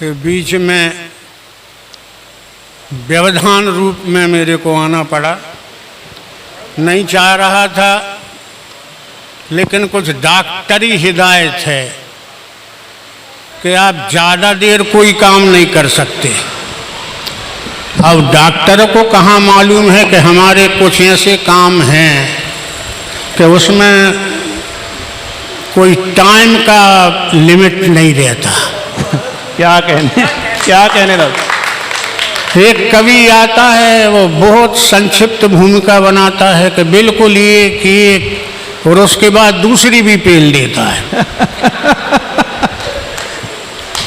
के बीच में व्यवधान रूप में मेरे को आना पड़ा। नहीं चाह रहा था, लेकिन कुछ डॉक्टरी हिदायत है कि आप ज़्यादा देर कोई काम नहीं कर सकते। अब डॉक्टर को कहाँ मालूम है कि हमारे कुछ ऐसे काम हैं कि उसमें कोई टाइम का लिमिट नहीं रहता। क्या कहने लगा। एक कवि आता है, वो बहुत संक्षिप्त भूमिका बनाता है कि बिल्कुल एक और उसके बाद दूसरी भी पेल देता है।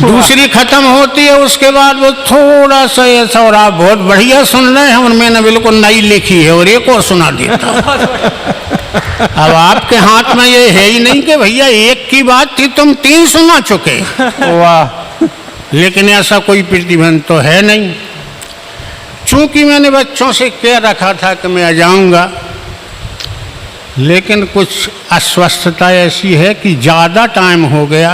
दूसरी खत्म होती है, उसके बाद वो थोड़ा सा ऐसा, और आप बहुत बढ़िया सुन रहे हैं और मैंने बिल्कुल नई लिखी है, और एक और सुना देता है। अब आपके हाथ में ये है ही नहीं कि भैया एक की बात थी तुम 3 सुना चुके। वाह। लेकिन ऐसा कोई प्रतिबंध तो है नहीं। चूंकि मैंने बच्चों से कह रखा था कि मैं आ जाऊंगा, लेकिन कुछ अस्वस्थता ऐसी है कि ज़्यादा टाइम हो गया।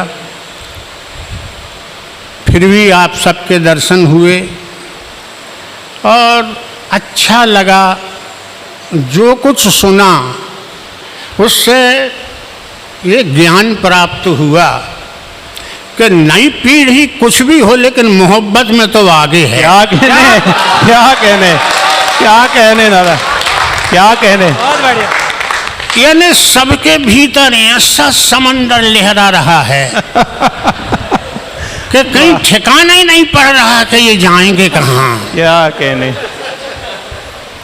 फिर भी आप सबके दर्शन हुए और अच्छा लगा। जो कुछ सुना उससे ये ज्ञान प्राप्त हुआ कि नई पीढ़ी कुछ भी हो, लेकिन मोहब्बत में तो आगे है। क्या कहने दादा, क्या कहने। बहुत बढ़िया। यानी सबके भीतर ऐसा समंदर लहरा रहा है कि कहीं ठिकाना ही नहीं पड़ रहा कि ये जाएंगे कहाँ। क्या कहने।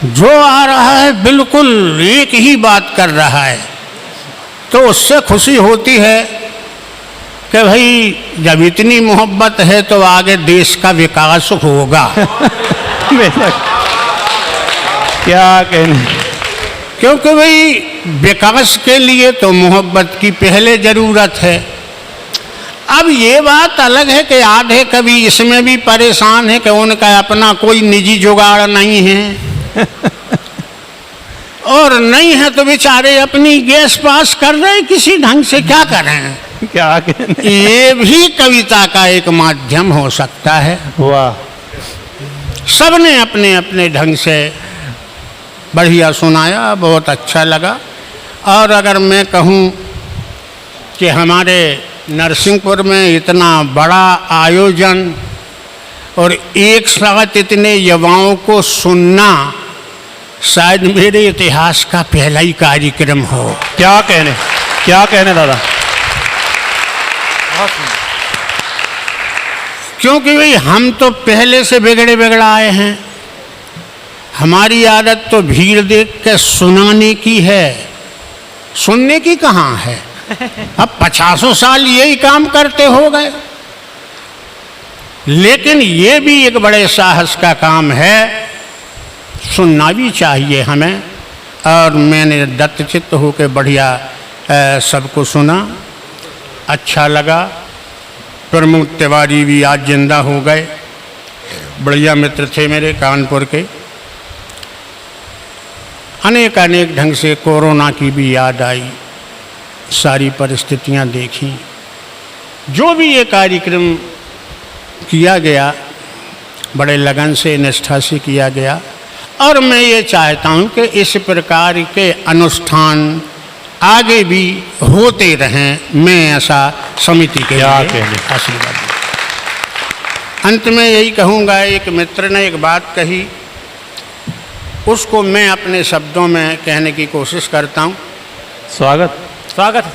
जो आ रहा है बिल्कुल एक ही बात कर रहा है, तो उससे खुशी होती है कि भाई जब इतनी मोहब्बत है तो आगे देश का विकास होगा। क्या कहने। क्योंकि भाई विकास के लिए तो मोहब्बत की पहले ज़रूरत है। अब ये बात अलग है कि आधे कभी इसमें भी परेशान है कि उनका अपना कोई निजी जुगाड़ नहीं है और नहीं है तो बेचारे अपनी गैस पास कर रहे हैं किसी ढंग से। क्या करें। क्या कहने। ये भी कविता का एक माध्यम हो सकता है। वाह। सबने अपने अपने ढंग से बढ़िया सुनाया, बहुत अच्छा लगा। और अगर मैं कहूँ कि हमारे नरसिंहपुर में इतना बड़ा आयोजन और एक साथ इतने युवाओं को सुनना शायद मेरे इतिहास का पहला ही कार्यक्रम हो। क्या कहने दादा। क्योंकि भाई हम तो पहले से बिगड़े आए हैं। हमारी आदत तो भीड़ देख के सुनाने की है, सुनने की कहाँ है। अब 50 साल यही काम करते हो गए। लेकिन ये भी एक बड़े साहस का काम है, सुनना भी चाहिए हमें। और मैंने दत्तचित्त होकर बढ़िया सबको सुना, अच्छा लगा। प्रमोद तिवारी भी आज जिंदा हो गए, बढ़िया मित्र थे मेरे कानपुर के। अनेक ढंग से कोरोना की भी याद आई, सारी परिस्थितियां देखी। जो भी ये कार्यक्रम किया गया बड़े लगन से, निष्ठा से किया गया। और मैं ये चाहता हूँ कि इस प्रकार के अनुष्ठान आगे भी होते रहें। मैं ऐसा समिति के लिए आशीर्वाद दूँ। अंत में यही कहूँगा, एक मित्र ने एक बात कही, उसको मैं अपने शब्दों में कहने की कोशिश करता हूँ। स्वागत है।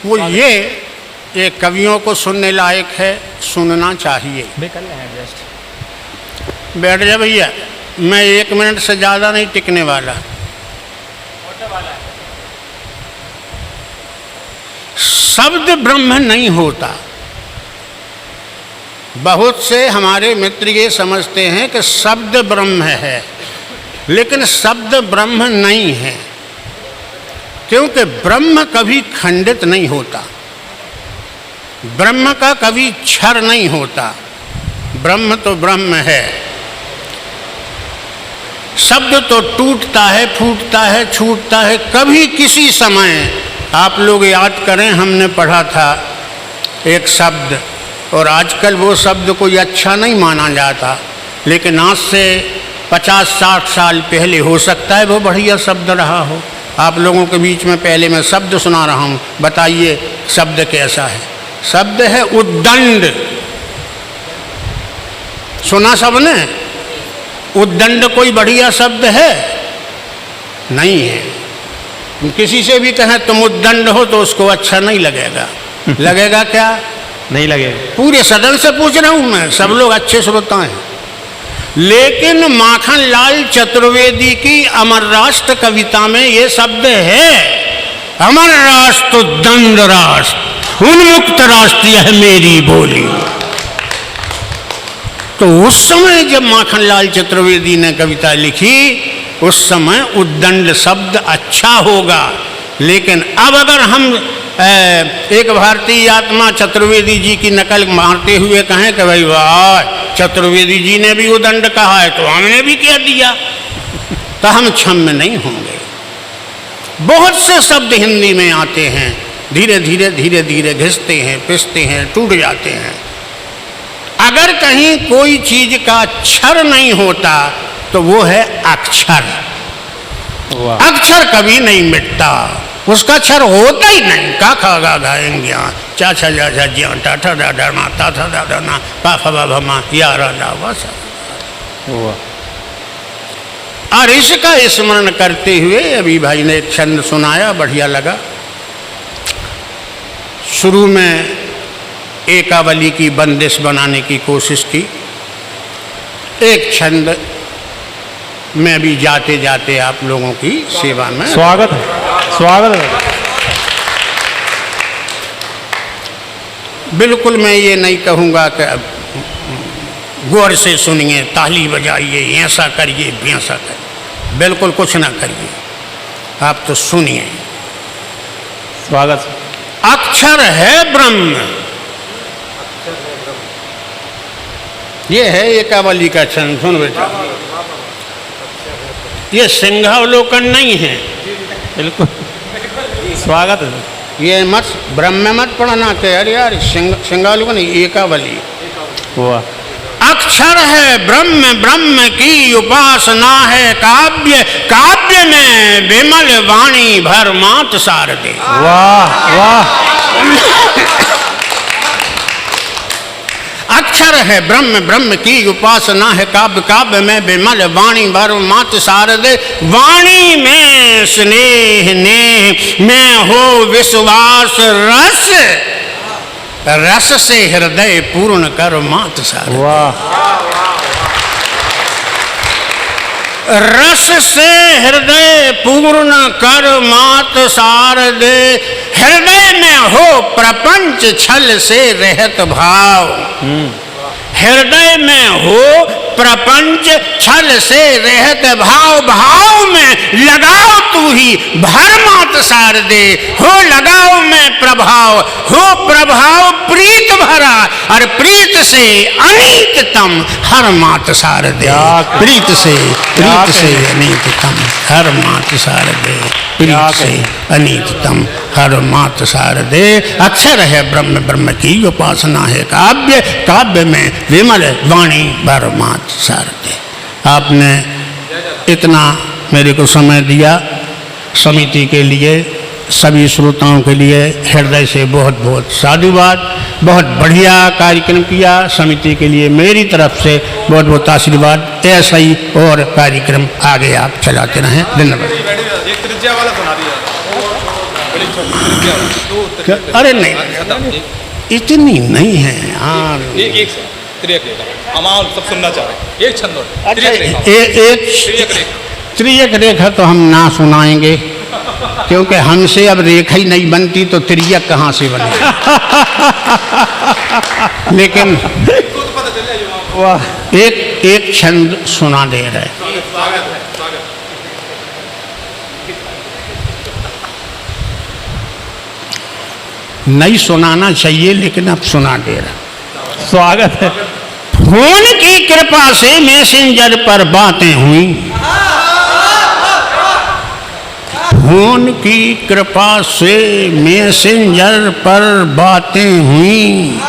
वो ये कवियों को सुनने लायक है, सुनना चाहिए। बैठ जा भैया, मैं 1 मिनट से ज़्यादा नहीं टिकने वाला। शब्द ब्रह्म नहीं होता। बहुत से हमारे मित्र ये समझते हैं कि शब्द ब्रह्म है, लेकिन शब्द ब्रह्म नहीं है। क्योंकि ब्रह्म कभी खंडित नहीं होता, ब्रह्म का कभी क्षर नहीं होता। ब्रह्म तो ब्रह्म है। शब्द तो टूटता है, फूटता है, छूटता है। कभी किसी समय आप लोग याद करें, हमने पढ़ा था एक शब्द और आजकल वो शब्द कोई अच्छा नहीं माना जाता, लेकिन आज से 50-60 साल पहले हो सकता है वो बढ़िया शब्द रहा हो। आप लोगों के बीच में पहले मैं शब्द सुना रहा हूँ, बताइए शब्द कैसा है। शब्द है उद्दंड। सुना सबने? उद्दंड कोई बढ़िया शब्द है? नहीं है। किसी से भी कहें तुम उद्दंड हो तो उसको अच्छा नहीं लगेगा। लगेगा क्या? नहीं लगेगा। पूरे सदन से पूछ रहा हूं मैं, सब लोग अच्छे श्रोता हैं। लेकिन माखनलाल चतुर्वेदी की अमर राष्ट्र कविता में ये शब्द है, अमर राष्ट्र दंड राष्ट्र उन्मुक्त राष्ट्र यह मेरी बोली। तो उस समय जब माखनलाल चतुर्वेदी ने कविता लिखी, उस समय उद्दंड शब्द अच्छा होगा। लेकिन अब अगर हम एक भारतीय आत्मा चतुर्वेदी जी की नकल मारते हुए कहें कि भाई वाह चतुर्वेदी जी ने भी उद्दंड कहा है तो हमने भी कह दिया, तो हम क्षम्य नहीं होंगे। बहुत से शब्द हिंदी में आते हैं, धीरे धीरे धीरे धीरे घिसते हैं, पिसते हैं, टूट जाते हैं। अगर कहीं कोई चीज का क्षर नहीं होता तो वो है अक्षर। अक्षर कभी नहीं मिटता, उसका क्षर होता ही नहीं। का खा गा गाएंगे चा छा जा जा ज्या टा ठा डा डा ना ता था डा डा ना पा फा बा भा मा या रा ला वा सा। और इसका स्मरण करते हुए अभी भाई ने एक छंद सुनाया, बढ़िया लगा। शुरू में एकावली की बंदिश बनाने की कोशिश की। एक छंद मैं भी जाते जाते आप लोगों की सेवा में। स्वागत है, स्वागत है। बिल्कुल मैं ये नहीं कहूँगा कि गौर से सुनिए, ताली बजाइए, ऐसा करिए वैसा करिए, बिल्कुल कुछ ना करिए, आप तो सुनिए। स्वागत। अक्षर है ब्रह्म, ये है एकावली का छंद। सुन बेटा, ये सिंहावलोकन नहीं है। बिल्कुल स्वागत है। ये मत ब्रह्म मत पढ़ना के अरे यार सिंहावलोकन एकावली। अक्षर है ब्रह्म, ब्रह्म की उपासना है काव्य, काव्य में विमल वाणी भर मात शारदे। वाह वाह। अक्षर है ब्रह्म, ब्रह्म की उपासना है काव्य, काव्य में विमल वाणी भर मात शारदे। वाणी में स्नेह नेह में हो विश्वास रस, रस से हृदय पूर्ण कर मात शारदे। वाह। रस से हृदय पूर्ण कर मात शारदे। हृदय में हो प्रपंच छल से रहत भाव, हृदय में हो प्रपंच छल से रहत भाव। भाव में लगाओ तू ही भर मात शारदे, हो लगाओ में प्रभाव, हो प्रभाव प्रीत भरा, और प्रीत से अनीततम हर मात शारदे। प्रीत से अनीततम हर मात शारदे, प्रीत से अनीततम हर मात शारदे। अक्षर है ब्रह्म, ब्रह्म की उपासना है काव्य, काव्य में विमल वाणी भर मात शारदे। आपने इतना मेरे को समय दिया, समिति के लिए, सभी श्रोताओं के लिए हृदय से बहुत बहुत साधुवाद। बहुत बढ़िया कार्यक्रम किया, समिति के लिए मेरी तरफ से बहुत बहुत आशीर्वाद। ऐसा ही और कार्यक्रम आगे आप चलाते रहें। धन्यवाद। अरे नहीं, इतनी नहीं है यार। एक हम सब सुनना चाह रहे हैं। एक छंद और एक त्रियक रेखा तो हम ना सुनाएंगे, क्योंकि हमसे अब रेखा ही नहीं बनती तो त्रियक कहाँ से बनेगा। लेकिन एक छंद सुना दे रहे। नहीं सुनाना चाहिए लेकिन अब सुना दे रहा। स्वागत है। फोन की कृपा से मैसेंजर पर बातें हुई, फोन की कृपा से मैसेंजर पर बातें हुई।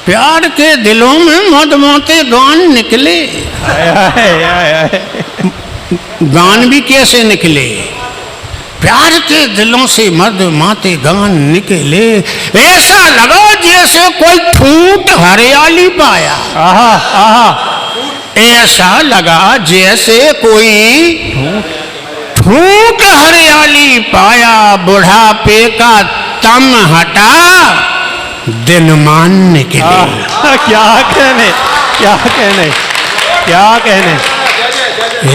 प्यार के दिलों में मदमोते गान निकले। हाय हाय हाय हाय। गान भी कैसे निकले? प्यार के दिलों से मदमाते गान निकले। ऐसा लगा जैसे कोई ठूठ हरियाली पाया। आहा आहा। ऐसा लगा जैसे कोई ठूठ हरियाली पाया। बुढ़ापे का तम हटा, दिन मान निकले। क्या कहने, क्या कहने, क्या कहने।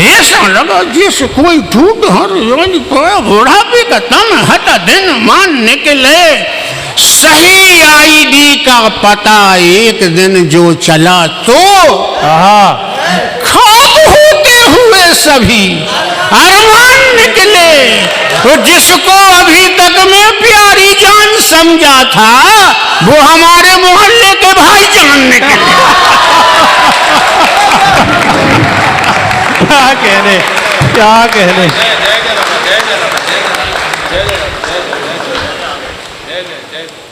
ऐसा लगा जैसे कोई ठूठ हरियाली पाया। बुढ़ापे का तम हटा, दिन मान निकले। सही आईडी का पता एक दिन जो चला तो आहा। खाब होते हुए सभी अरमान निकले। तो जिसको अभी तक मैं प्यारी जान समझा था, वो हमारे मोहल्ले के भाईजान निकले। क्या कहने, क्या कहने। जय जय जय जय जय जय जय जय जय जय जय जय जय जय।